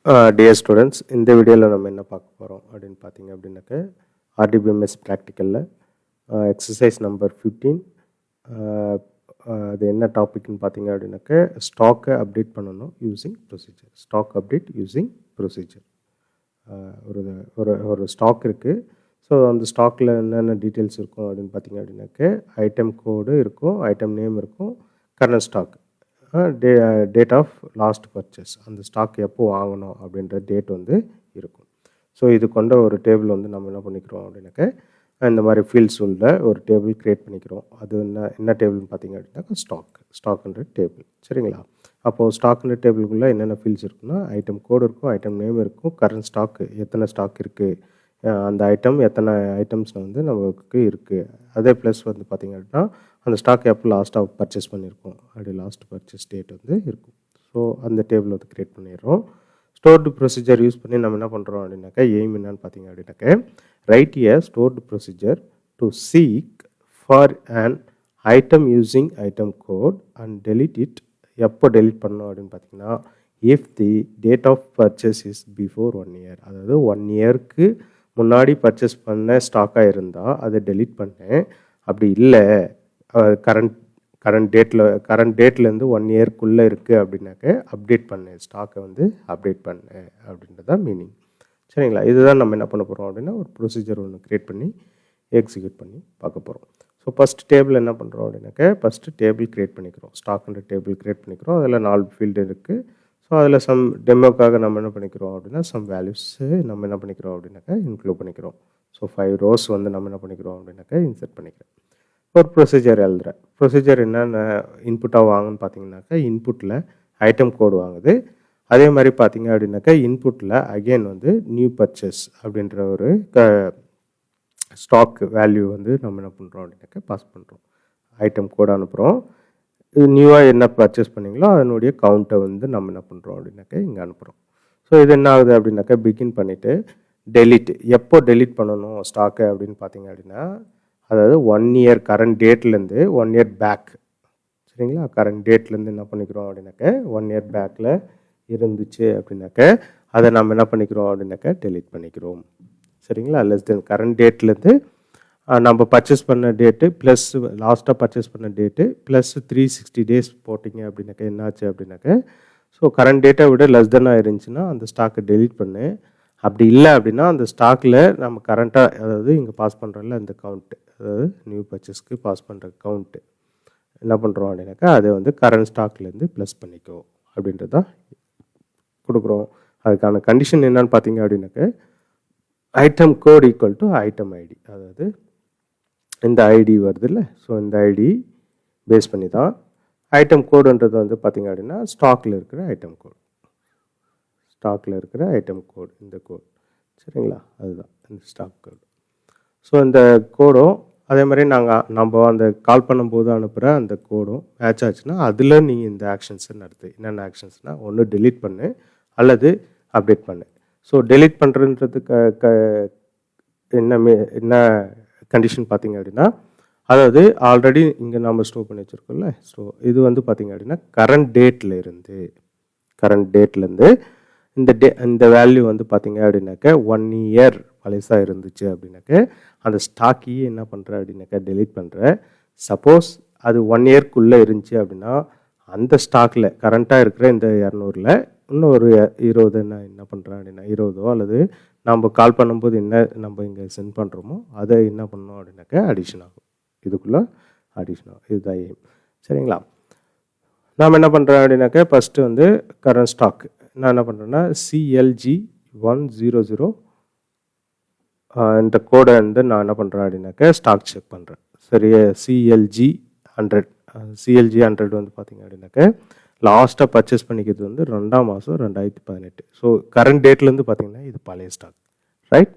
Dear students, இந்த வீடியோவில் நம்ம என்ன பார்க்க போகிறோம் அப்படின்னு பார்த்தீங்க அப்படின்னாக்க ஆர்டிபிஎம்எஸ் ப்ராக்டிக்கலில் எக்ஸசைஸ் நம்பர் 15. அது என்ன டாபிக்னு பார்த்தீங்க அப்படின்னாக்க ஸ்டாக்கை அப்டேட் பண்ணணும் using procedure. Stock update using procedure. ஒரு ஒரு ஒரு ஸ்டாக் இருக்குது. ஸோ அந்த ஸ்டாக்கில் என்னென்ன டீட்டெயில்ஸ் இருக்கும் அப்படின்னு பார்த்தீங்க அப்படின்னாக்க ஐட்டம் கோடு இருக்கும், ஐட்டம் நேம் இருக்கும், current stock, date of last purchase, அந்த ஸ்டாக் எப்போ வாங்கணும் அப்படின்ற டேட் வந்து இருக்கும். ஸோ இது கொண்ட ஒரு டேபிள் வந்து நம்ம என்ன பண்ணிக்கிறோம் அப்படின்னாக்க இந்த மாதிரி ஃபீல்ட்ஸ் உள்ள ஒரு டேபிள் க்ரியேட் பண்ணிக்கிறோம். அது என்ன டேபிள்னு பார்த்தீங்க அப்படின்னாக்கா ஸ்டாக்ன்ற டேபிள். சரிங்களா? அப்போது ஸ்டாக்ன்ற டேபிளுக்குள்ளே என்னென்ன ஃபீல்ட்ஸ் இருக்குன்னா ஐட்டம் கோடு இருக்கும், ஐட்டம் நேம் இருக்கும், கரண்ட் ஸ்டாக் எத்தனை ஸ்டாக் இருக்குது, அந்த ஐட்டம் எத்தனை ஐட்டம்ஸ் வந்து நமக்கு இருக்குது, அதே ப்ளஸ் வந்து பார்த்திங்க அப்படின்னா அந்த ஸ்டாக் எப்போ லாஸ்ட்டாக பர்ச்சேஸ் பண்ணியிருக்கோம் அப்படி லாஸ்ட் பர்ச்சேஸ் டேட் வந்து இருக்கும். ஸோ அந்த டேபிள் வந்து க்ரியேட் பண்ணிடுறோம். ஸ்டோர்டு ப்ரொசீஜர் யூஸ் பண்ணி நம்ம என்ன பண்ணுறோம் அப்படின்னாக்கா எய்ம் என்னன்னு பார்த்தீங்க அப்படின்னாக்க write a stored procedure to seek for an item using item code and delete it. எப்போ டெலிட் பண்ணோம் அப்படின்னு பார்த்தீங்கன்னா if the date of purchase is before 1 year, அதாவது 1 yearக்கு முன்னாடி பர்ச்சேஸ் பண்ண ஸ்டாக்காக இருந்தால் அதை டெலிட் பண்ணேன். அப்படி இல்லை கரண்ட் டேட்லேருந்து 1 yearக்குள்ளே இருக்குது அப்படின்னாக்க அப்டேட் பண்ணேன், ஸ்டாக்கை வந்து அப்டேட் பண்ணேன் அப்படின்றதான் மீனிங். சரிங்களா? இதுதான் நம்ம என்ன பண்ண போகிறோம் அப்படின்னா ஒரு ப்ரொசீஜர் ஒன்று க்ரியேட் பண்ணி எக்ஸிக்யூட் பண்ணி பார்க்க போகிறோம். ஸோ ஃபஸ்ட் டேபிள் என்ன பண்ணுறோம் அப்படின்னாக்க ஃபஸ்ட்டு டேபிள் க்ரியேட் பண்ணிக்கிறோம், ஸ்டாக்ன்ற டேபிள் க்ரியேட் பண்ணிக்கிறோம். அதில் 4 ஃபீல்டு இருக்குது. ஸோ அதில் சம் டெமோக்காக நம்ம என்ன பண்ணிக்கிறோம் அப்படின்னா சம் வேல்யூஸு நம்ம என்ன பண்ணிக்கிறோம் அப்படின்னாக்கா இன்க்ளூட் பண்ணிக்கிறோம். ஸோ 5 rows வந்து நம்ம என்ன பண்ணிக்கிறோம் அப்படின்னாக்கா இன்சர்ட் பண்ணிக்கிறோம். ஒரு ப்ரொசீஜர் எழுதுகிறேன். ப்ரொசீஜர் என்னென்ன இன்புட்டாக வாங்குன்னு பார்த்தீங்கன்னாக்கா இன்புட்டில் ஐட்டம் கோடு வாங்குது. அதே மாதிரி பார்த்தீங்க அப்படின்னாக்கா இன்புட்டில் அகெயின் வந்து நியூ பர்ச்சேஸ் அப்படின்ற ஒரு ஸ்டாக் வேல்யூ வந்து நம்ம என்ன பண்ணுறோம் அப்படின்னாக்கா பாஸ் பண்ணுறோம், ஐட்டம் கோடு அனுப்புகிறோம். இது நியூவாக என்ன பர்ச்சேஸ் பண்ணிங்களோ அதனுடைய கவுண்ட்டை வந்து நம்ம என்ன பண்ணுறோம் அப்படின்னாக்கா இங்கே அனுப்புகிறோம். ஸோ இது என்ன ஆகுது அப்படின்னாக்கா பிகின் பண்ணிவிட்டு டெலிட், எப்போ டெலிட் பண்ணணும் ஸ்டாக்கை அப்படின்னு பார்த்தீங்க அப்படின்னா அதாவது 1 year கரண்ட் டேட்லேருந்து 1 year பேக். சரிங்களா? கரண்ட் டேட்லேருந்து என்ன பண்ணிக்கிறோம் அப்படின்னாக்க 1 year பேக்கில் இருந்துச்சு அப்படின்னாக்க அதை நம்ம என்ன பண்ணிக்கிறோம் அப்படின்னாக்க டெலிட் பண்ணிக்கிறோம். சரிங்களா? லெஸ் தென் கரண்ட் டேட்லேருந்து நம்ம பர்ச்சேஸ் பண்ண டேட்டு ப்ளஸ் லாஸ்ட்டாக பர்ச்சேஸ் பண்ண டேட்டு ப்ளஸ் 360 days போட்டிங்க அப்படின்னாக்க என்னாச்சு அப்படின்னாக்க ஸோ கரண்ட் டேட்டை விட லெஸ் தென்னாக இருந்துச்சுன்னா அந்த ஸ்டாக்கை டெலிட் பண்ணு. அப்படி இல்லை அப்படின்னா அந்த ஸ்டாக்கில் நம்ம கரண்ட்டாக அதாவது இங்கே பாஸ் பண்ணுறோம்ல அந்த கவுண்ட்டு, அதாவது நியூ பர்ச்சேஸ்க்கு பாஸ் பண்ணுற கவுண்ட்டு என்ன பண்ணுறோம் அப்படின்னாக்கா அதை வந்து கரண்ட் ஸ்டாக்லேருந்து ப்ளஸ் பண்ணிக்கோ அப்படின்றதான் கொடுக்குறோம். அதுக்கான கண்டிஷன் என்னன்னு பார்த்தீங்க அப்படின்னாக்க item code equal to item ID, அதாவது இந்த ஐடி வருது இல்லை, ஸோ இந்த ஐடி பேஸ் பண்ணி தான் ஐட்டம் கோடுன்றது வந்து பார்த்திங்க அப்படின்னா ஸ்டாக்கில் இருக்கிற ஐட்டம் கோட், இந்த கோட். சரிங்களா? அதுதான் இந்த ஸ்டாக் கோடு. ஸோ இந்த கோடும் அதே மாதிரி நம்ம அந்த கால் பண்ணும்போது அனுப்புகிற அந்த கோடும் மேட்ச் ஆச்சுன்னா அதில் நீங்கள் இந்த ஆக்ஷன்ஸை நடத்து. என்னென்ன ஆக்ஷன்ஸ்னால் ஒன்று டெலிட் பண்ணு அல்லது அப்டேட் பண்ணு. ஸோ டெலிட் பண்ணுறதுக்கு என்ன கண்டிஷன் பார்த்தீங்க அப்படின்னா அதாவது ஆல்ரெடி இங்கே நம்ம ஸ்டோர் பண்ணி வச்சுருக்கோம்ல, ஸோ இது வந்து பார்த்திங்க அப்படின்னா கரண்ட் டேட்லேருந்து இந்த வேல்யூ வந்து பார்த்திங்க அப்படின்னாக்க 1 year பழசாக இருந்துச்சு அப்படின்னாக்க அந்த ஸ்டாக்கையே என்ன பண்ணுற அப்படின்னாக்கா டெலிட் பண்ணுற. சப்போஸ் அது 1 yearக்குள்ளே இருந்துச்சு அப்படின்னா அந்த ஸ்டாக்கில் கரண்ட்டாக இருக்கிற இந்த 200ல் இன்னும் ஒரு 20 என்ன பண்ணுறேன் அப்படின்னா 20 அல்லது நம்ம கால் பண்ணும்போது என்ன நம்ம இங்கே சென்ட் பண்ணுறோமோ அதை என்ன பண்ணோம் அப்படின்னாக்கா அடிஷன் ஆகும், இதுக்குள்ளே அடிஷன் ஆகும். இதுதான் எய்ம். சரிங்களா? நாம் என்ன பண்ணுறோம் அப்படின்னாக்கா ஃபஸ்ட்டு வந்து கரண்ட் ஸ்டாக் நான் என்ன பண்ணுறேன்னா CLG100 இந்த கோடை வந்து நான் என்ன பண்ணுறேன் அப்படின்னாக்கா ஸ்டாக் செக் பண்ணுறேன். சரி, CLG100 வந்து பார்த்திங்க அப்படின்னாக்கா லாஸ்ட்டாக பர்ச்சேஸ் பண்ணிக்கிறது வந்து 2ஆம் மாதம் 2018. ஸோ கரண்ட் டேட்லேருந்து பார்த்திங்கன்னா இது பழைய ஸ்டாக், ரைட்?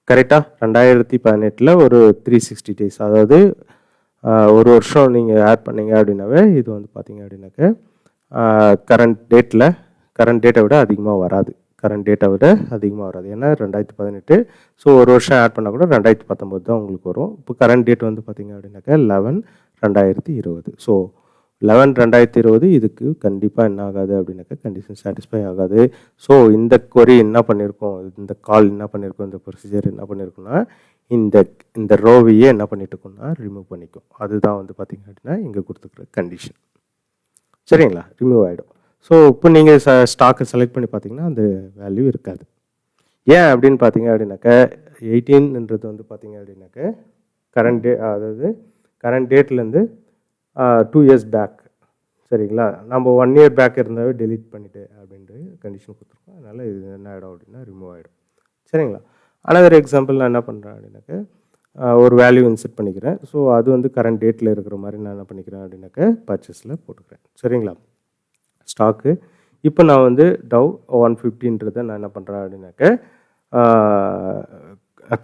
கரெக்டாக 2018 ஒரு 360 days, அதாவது ஒரு வருஷம் நீங்கள் ஆட் பண்ணிங்க அப்படின்னாவே இது வந்து பார்த்திங்க அப்படின்னாக்கா கரண்ட் டேட்டை விட அதிகமாக வராது, ஏன்னா 2018. ஸோ ஒரு வருஷம் ஆட் பண்ணால் கூட 2019 தான் உங்களுக்கு வரும். இப்போ கரண்ட் டேட் வந்து பார்த்திங்க அப்படின்னாக்கா 11/2020. ஸோ 11/2020 இதுக்கு கண்டிப்பாக என்ன ஆகாது அப்படின்னாக்கா கண்டிஷன் சாட்டிஸ்ஃபை ஆகாது. ஸோ இந்த கொரி என்ன பண்ணியிருக்கோம், இந்த கால் என்ன பண்ணியிருக்கோம், இந்த ப்ரொசீஜர் என்ன பண்ணியிருக்கோம்னா இந்த இந்த ரோவையே என்ன பண்ணிட்டு இருக்கோம்னா ரிமூவ் பண்ணிக்கும். அதுதான் வந்து பார்த்திங்க அப்படின்னா இங்கே கொடுத்துருக்குற கண்டிஷன். சரிங்களா, ரிமூவ் ஆகிடும். ஸோ இப்போ நீங்கள் ஸ்டாக்கை செலக்ட் பண்ணி பார்த்தீங்கன்னா அந்த வேல்யூ இருக்காது. ஏன் அப்படின்னு பார்த்தீங்க அப்படின்னாக்கா 18ன்றது வந்து பார்த்தீங்க அப்படின்னாக்கா கரண்ட் டே, அதாவது கரண்ட் டேட்லேருந்து 2 இயர்ஸ் பேக். சரிங்களா, நம்ம 1 இயர் பேக் இருந்தாவே டெலீட் பண்ணிவிட்டு அப்படின்ட்டு கண்டிஷன் கொடுத்துருக்கோம். அதனால் இது என்ன ஆகிடும் அப்படின்னா ரிமூவ் ஆகிடும். சரிங்களா, அனதர் எக்ஸாம்பிள் நான் என்ன பண்ணுறேன் அப்படின்னாக்கா ஒரு வேல்யூ இன்செர்ட் பண்ணிக்கிறேன். ஸோ அது வந்து கரண்ட் டேட்டில் இருக்கிற மாதிரி நான் என்ன பண்ணிக்கிறேன் அப்படின்னாக்கா பர்ச்சேஸில் போட்டுக்கிறேன். சரிங்களா, ஸ்டாக்கு இப்போ நான் வந்து டவ் 150ன்றதை நான் என்ன பண்ணுறேன் அப்படின்னாக்கா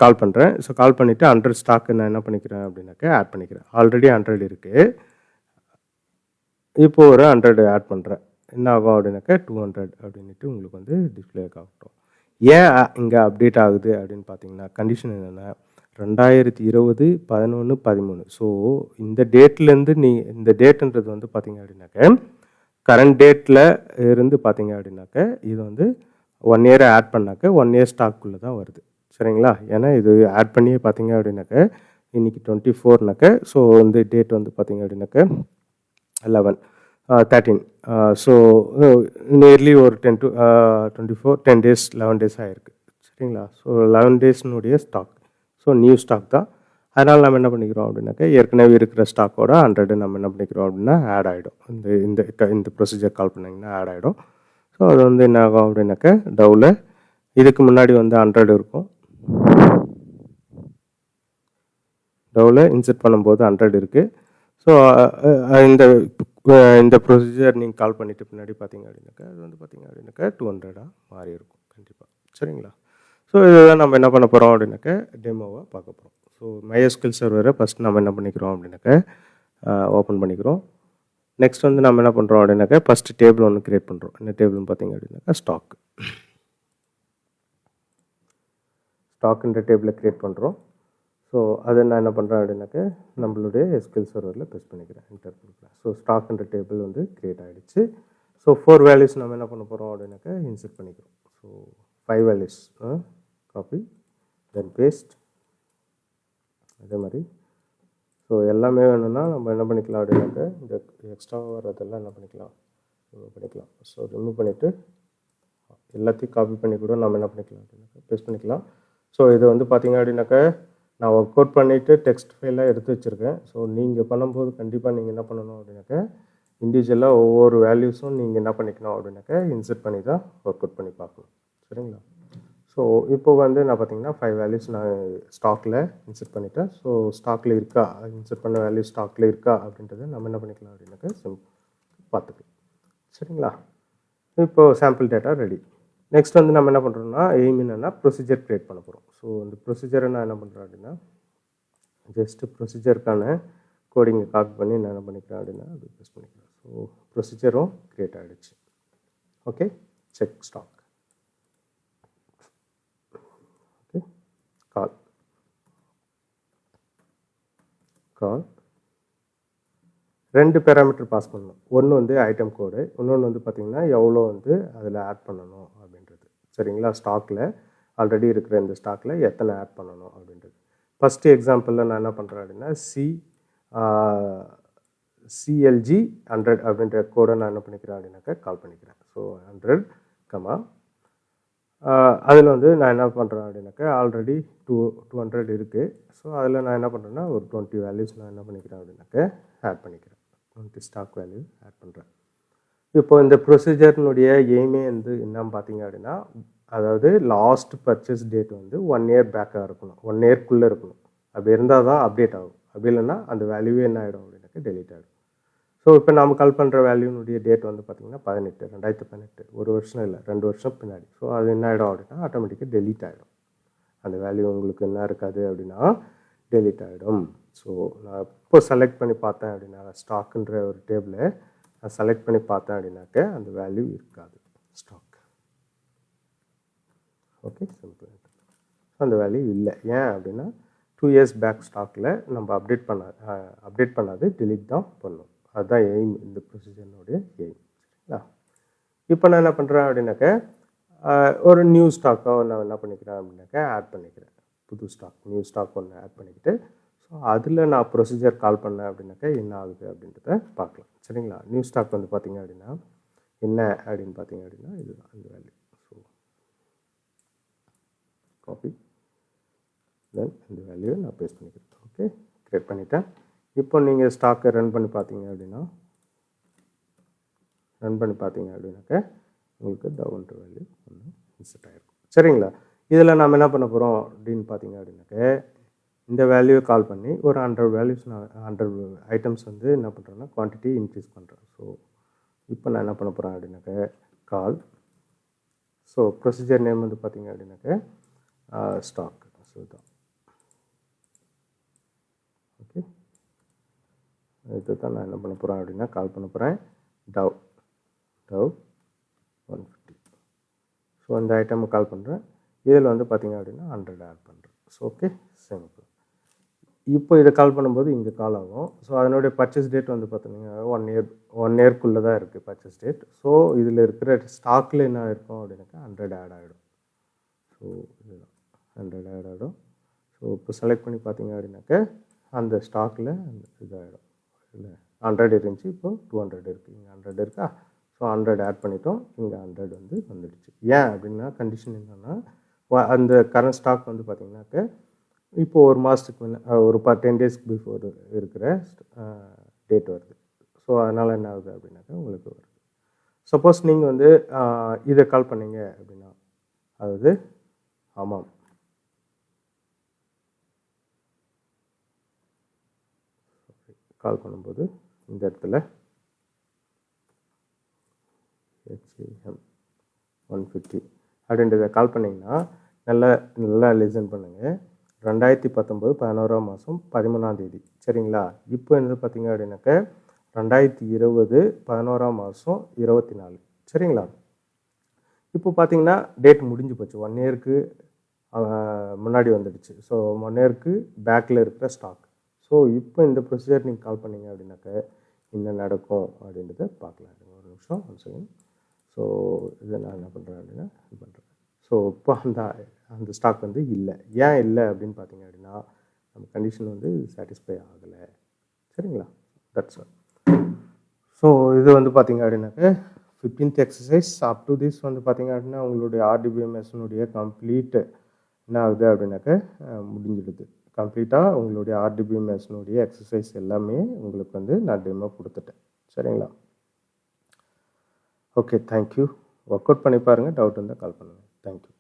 கால் பண்ணுறேன். ஸோ கால் பண்ணிவிட்டு 100 ஸ்டாக்கு நான் என்ன பண்ணிக்கிறேன் அப்படின்னாக்கா ஆட் பண்ணிக்கிறேன். ஆல்ரெடி 100 இருக்குது. இப்போ ஒரு 100 ஆட் பண்ணுறேன். என்ன ஆகும் அப்படின்னாக்கா 200 அப்படின்ட்டு உங்களுக்கு வந்து டிஸ்பிளே ஆகட்டும். ஏன் இங்கே அப்டேட் ஆகுது அப்படின்னு பார்த்தீங்கன்னா கண்டிஷன் என்னென்னா 2020 11 13. ஸோ இந்த டேட்லேருந்து இந்த டேட்டுன்றது வந்து பார்த்தீங்க அப்படின்னாக்கா கரண்ட் டேட்டில் இருந்து பார்த்தீங்க அப்படின்னாக்கா இது வந்து 1 இயரை ஆட் பண்ணாக்க 1 இயர் ஸ்டாக்குள்ளே தான் வருது. சரிங்களா, ஏன்னா இது ஆட் பண்ணியே பார்த்தீங்க அப்படின்னாக்கா இன்றைக்கி 24னாக்கா ஸோ இந்த டேட் வந்து பார்த்தீங்க அப்படின்னாக்கா 13. ஸோ நியர்லி ஒரு 10 to 24 10 days 11 days ஆகிருக்கு. சரிங்களா, ஸோ 11 டேஸ்னுடைய ஸ்டாக். ஸோ நியூ ஸ்டாக் தான். அதனால் நம்ம என்ன பண்ணிக்கிறோம் அப்படின்னாக்கா ஏற்கனவே இருக்கிற ஸ்டாக்கோட 100 நம்ம என்ன பண்ணிக்கிறோம் அப்படின்னா ஆட் ஆகிடும். இந்த ப்ரொசீஜர் கால் பண்ணிங்கன்னா ஆட் ஆகிடும். ஸோ அது வந்து என்ன ஆகும் அப்படின்னாக்கா டவ்வில் இதுக்கு முன்னாடி வந்து 100 இருக்கும். டவ்வில் இன்செர்ட் பண்ணும்போது 100 இருக்குது. ஸோ இந்த ப்ரொசீஜர் நீங்கள் கால் பண்ணிவிட்டு பின்னாடி பார்த்தீங்க அப்படின்னாக்கா அது வந்து பார்த்தீங்க அப்படின்னாக்கா 200 மாறி இருக்கும் கண்டிப்பாக. சரிங்களா, ஸோ இதுதான் நம்ம என்ன பண்ண போகிறோம் அப்படின்னாக்கா டெமோவாக பார்க்க போகிறோம். ஸோ MySQL சர்வரை ஃபஸ்ட் நம்ம என்ன பண்ணிக்கிறோம் அப்படின்னாக்கா ஓப்பன் பண்ணிக்கிறோம். நெக்ஸ்ட் வந்து நம்ம என்ன பண்ணுறோம் அப்படின்னாக்கா ஃபஸ்ட்டு டேபிள் ஒன்று க்ரியேட் பண்ணுறோம். என்ன டேபிள்னு பார்த்தீங்க அப்படின்னாக்கா ஸ்டாக்குன்ற டேபிளை க்ரியேட் பண்ணுறோம். ஸோ அதை நான் என்ன பண்ணுறேன் அப்படின்னாக்கா நம்மளுடைய SQL சர்வரில் ப்ரெஸ் பண்ணிக்கிறேன், என்டர் பண்ணிக்கிறேன். ஸோ ஸ்டாக்குன்ற டேபிள் வந்து க்ரியேட் ஆகிடுச்சு. ஸோ 4 வேல்யூஸ் நம்ம என்ன பண்ண போகிறோம் அப்படின்னாக்கா இன்செர்ட் பண்ணிக்கிறோம். ஸோ 5 வேல்யூஸ் காப்பி தென் பேஸ்ட். அதே மாதிரி ஸோ எல்லாமே வேணும்னா நம்ம என்ன பண்ணிக்கலாம் அப்படின்னாக்கா இந்த எக்ஸ்ட்ரா வரதெல்லாம் என்ன பண்ணிக்கலாம் ரிமூவ் பண்ணிக்கலாம். ஸோ ரிமூவ் பண்ணிவிட்டு எல்லாத்தையும் காப்பி பண்ணி கூட நம்ம என்ன பண்ணிக்கலாம் அப்படின்னாக்கா பேஸ்ட் பண்ணிக்கலாம். ஸோ இது வந்து பார்த்திங்க அப்படின்னாக்கா நான் ஒர்க் அவுட் பண்ணிவிட்டு டெக்ஸ்ட் ஃபைலாக எடுத்து வச்சுருக்கேன். ஸோ நீங்கள் பண்ணும்போது கண்டிப்பாக நீங்கள் என்ன பண்ணணும் அப்படின்னாக்கா இண்டிவிஜுவலாக ஒவ்வொரு வேல்யூஸும் நீங்கள் என்ன பண்ணிக்கணும் அப்படின்னாக்கா இன்செர்ட் பண்ணி தான் ஒர்க் அவுட் பண்ணி பார்க்கணும். சரிங்களா, ஸோ இப்போ வந்து நான் பார்த்தீங்கன்னா 5 வேல்யூஸ் நான் ஸ்டாக்கில் இன்செர்ட் பண்ணிட்டேன். ஸோ ஸ்டாக்கில் இருக்கா, இன்செர்ட் பண்ண வேல்யூ ஸ்டாக்கில் இருக்கா அப்படின்றத நம்ம என்ன பண்ணிக்கலாம் அப்படின்னாக்கா பார்த்துக்கலாம். சரிங்களா, இப்போது சாம்பிள் டேட்டா ரெடி. நெக்ஸ்ட் வந்து நம்ம என்ன பண்ணுறோம்னா எய்ம் என்னென்னா ப்ரொசீஜர் க்ரியேட் பண்ண போகிறோம். ஸோ இந்த ப்ரொசீஜரை நான் என்ன பண்ணுறேன் அப்படின்னா ஜஸ்ட்டு ப்ரொசீஜருக்கான கோடிங்கை காப்பி பண்ணி நான் என்ன பண்ணிக்கிறேன் அப்படின்னா அது ப்ரெஸ் பண்ணிக்கிறேன். ஸோ ப்ரொசீஜரும் க்ரியேட் ஆகிடுச்சு. Okay, check stock. Okay, call 2 parameter pass பண்ணணும். ஒன்று வந்து ஐட்டம் கோடு, இன்னொன்று வந்து பார்த்திங்கன்னா எவ்வளோ வந்து அதில் ஆட் பண்ணணும் அப்படின்றது. சரிங்களா, ஸ்டாக்கில் ஆல்ரெடி இருக்கிற இந்த ஸ்டாக்கில் எத்தனை ஆட் பண்ணணும் அப்படின்றது. ஃபஸ்ட்டு எக்ஸாம்பிளில் நான் என்ன பண்ணுறேன் அப்படின்னா CLG 100 அப்படின்ற கோடை நான் என்ன பண்ணிக்கிறேன் அப்படின்னாக்கா கால் பண்ணிக்கிறேன். ஸோ 100, அதில் வந்து நான் என்ன பண்ணுறேன் அப்படின்னாக்கா ஆல்ரெடி 200 இருக்குது. ஸோ அதில் நான் என்ன பண்ணுறேன்னா ஒரு 20 வேல்யூஸ் நான் என்ன பண்ணிக்கிறேன் அப்படின்னாக்கா ஆட் பண்ணிக்கிறேன். 20 ஸ்டாக் வேல்யூ ஆட் பண்ணுறேன். இப்போ இந்த ப்ரொசீஜர்னுடைய எய்மே வந்து என்னன்னு பார்த்தீங்க அப்படின்னா அதாவது லாஸ்ட் பர்ச்சேஸ் டேட் வந்து 1 இயர் பேக்காக இருக்கணும், 1 இயர்க்குள்ளே இருக்கணும். அப்படி இருந்தால் தான் அப்டேட் ஆகும். அப்படி இல்லைன்னா அந்த வேல்யூவே என்ன ஆகிடும் அப்படின்னாக்கா டெலீட் ஆகிடும். ஸோ இப்போ நம்ம கால் பண்ணுற வேல்யூனுடைய டேட் வந்து பார்த்திங்கன்னா 2018 ஒரு வருஷம் இல்லை 2 வருஷம் பின்னாடி. ஸோ அது என்ன ஆகிடும் அப்படின்னா ஆட்டோமேட்டிக்காக டெலீட் ஆகிடும். அந்த வேல்யூ உங்களுக்கு என்ன இருக்காது அப்படின்னா டெலீட் ஆகிடும். ஸோ நான் இப்போ செலக்ட் பண்ணி பார்த்தேன் அப்படின்னா ஸ்டாக்குன்ற ஒரு டேபிளை நான் செலக்ட் பண்ணி பார்த்தேன் அப்படின்னாக்க அந்த வேல்யூ இருக்காது ஸ்டாக். Okay, simple. அந்த வேல்யூ இல்லை. ஏன் அப்படின்னா 2 இயர்ஸ் பேக் ஸ்டாக்கில் நம்ம அப்டேட் பண்ணாது டெலீட் தான் பண்ணும். அதுதான் எய்ம், இந்த ப்ரொசீஜர்னுடைய எய்ம். சரிங்களா? இப்போ நான் என்ன பண்ணுறேன் அப்படின்னாக்க ஒரு நியூ ஸ்டாக்கோ நான் என்ன பண்ணிக்கிறேன் அப்படின்னாக்க ஆட் பண்ணிக்கிறேன். புது ஸ்டாக், நியூ ஸ்டாக் ஒன்று ஆட் பண்ணிக்கிட்டு, ஸோ அதில் நான் ப்ரொசீஜர் கால் பண்ணேன் அப்படின்னாக்க என்ன ஆகுது அப்படின்றத பார்க்கலாம். சரிங்களா? நியூ ஸ்டாக் வந்து பார்த்திங்க அப்படின்னா என்ன அப்படின்னு பார்த்தீங்க அப்படின்னா இதுதான் இந்த வேல்யூ. ஸோ காப்பி, தென் இந்த வேல்யூவை நான் பேஸ்ட் பண்ணிக்கிறேன். ஓகே, கிரியேட் பண்ணிட்டேன். இப்போ நீங்கள் ஸ்டாக்கை ரன் பண்ணி பார்த்தீங்க அப்படின்னாக்க உங்களுக்கு டவுன் டு வேல்யூ ஒன்று இன்செட் ஆகிருக்கும். சரிங்களா? இதில் நம்ம என்ன பண்ண போகிறோம் அப்படின்னு பார்த்தீங்க அப்படின்னாக்க இந்த வேல்யூவை கால் பண்ணி ஒரு 100 வேல்யூஸ் நான் 100 ஐட்டம்ஸ் வந்து என்ன பண்ணுறேன்னா குவான்டிட்டி இன்க்ரீஸ் பண்ணுறேன். ஸோ இப்போ நான் என்ன பண்ண போகிறேன் அப்படின்னாக்க கால், ஸோ ப்ரொசீஜர் நேம் வந்து பார்த்தீங்க அப்படின்னாக்க ஸ்டாக். ஸோ தான் ஓகே, இதை தான் நான் என்ன பண்ண போகிறேன் அப்படின்னா கால் பண்ண போகிறேன் டவ் 150. ஸோ இந்த ஐட்டமை கால் பண்ணுறேன். இதில் வந்து பார்த்திங்க அப்படின்னா 100 ஆட் பண்ணுறேன். So okay, simple. இப்போ இதை கால் பண்ணும்போது இங்கே கால் ஆகும். ஸோ அதனுடைய பர்ச்சேஸ் டேட் வந்து பார்த்தீங்கன்னா 1 இயர்க்குள்ளே தான் இருக்குது பர்ச்சேஸ் டேட். ஸோ இதில் இருக்கிற ஸ்டாக்கில் என்ன இருக்கும் அப்படின்னாக்கா 100 ஆட் ஆகிடும். ஸோ இதுதான் 100 ஆட் ஆகிடும். ஸோ இப்போ செலக்ட் பண்ணி பார்த்தீங்க அப்படின்னாக்க அந்த ஸ்டாக்கில் அந்த இதாகிடும். இல்லை 100 இருந்துச்சு, இப்போ 200 இருக்குது. இங்கே 100 இருக்கா? ஸோ 100 ஆட் பண்ணிட்டோம். இங்கே 100 வந்து வந்துடுச்சு. ஏன் அப்படின்னா கண்டிஷன் என்னென்னா அந்த கரண்ட் ஸ்டாக் வந்து பார்த்திங்கனாக்க இப்போது ஒரு மாதத்துக்கு முன்னே ஒரு 10 டேஸ்க்கு பிஃபோர் இருக்கிற டேட் வருது. ஸோ அதனால் என்ன ஆகுது அப்படின்னாக்கா உங்களுக்கு வருது. சப்போஸ் நீங்கள் வந்து இதை கால் பண்ணீங்க அப்படின்னா, அதாவது ஆமாம், கால் பண்ணும்போது இந்த இடத்துல HAM 150 அப்படின்றத கால் பண்ணிங்கன்னா நல்லா லிசன் பண்ணுங்கள். 2019 11ஆம் மாதம் 13ஆம் தேதி. சரிங்களா? இப்போ என்ன பார்த்தீங்க அப்படின்னாக்க 2020 11ஆம் மாதம் 24. சரிங்களா? இப்போ பார்த்தீங்கன்னா டேட் முடிஞ்சு போச்சு. 1 இயருக்கு முன்னாடி வந்துடுச்சு. ஸோ 1 இயருக்கு பேக்கில் இருக்கிற ஸ்டாக். ஸோ இப்போ இந்த ப்ரொசீஜர் நீங்கள் கால் பண்ணிங்க அப்படின்னாக்க என்ன நடக்கும் அப்படின்றத பார்க்கலாம். ஒரு நிமிஷம், ஒன் செகண்ட். ஸோ இதை நான் என்ன பண்ணுறேன் அப்படின்னா இது பண்ணுறேன். ஸோ இப்போ அந்த ஸ்டாக் வந்து இல்லை. ஏன் இல்லை அப்படின்னு பார்த்தீங்க அப்படின்னா நம்ம கண்டிஷன் வந்து சாட்டிஸ்ஃபை ஆகலை. சரிங்களா? That's all. ஸோ இது வந்து பார்த்தீங்க அப்படின்னாக்க 15th exercise. Up to this வந்து பார்த்தீங்க அப்படின்னா உங்களுடைய RDBMSனுடைய கம்ப்ளீட் என்ன ஆகுது அப்படின்னாக்க முடிஞ்சிடுது. கம்ப்ளீட்டாக உங்களுடைய RDBMSனுடைய எக்ஸசைஸ் எல்லாமே உங்களுக்கு வந்து நான் டெமோ கொடுத்துட்டேன். சரிங்களா? Okay, thank you. ஒர்க் அவுட் பண்ணி பாருங்கள். டவுட் இருந்தால் கால் பண்ணுங்கள். தேங்க்யூ.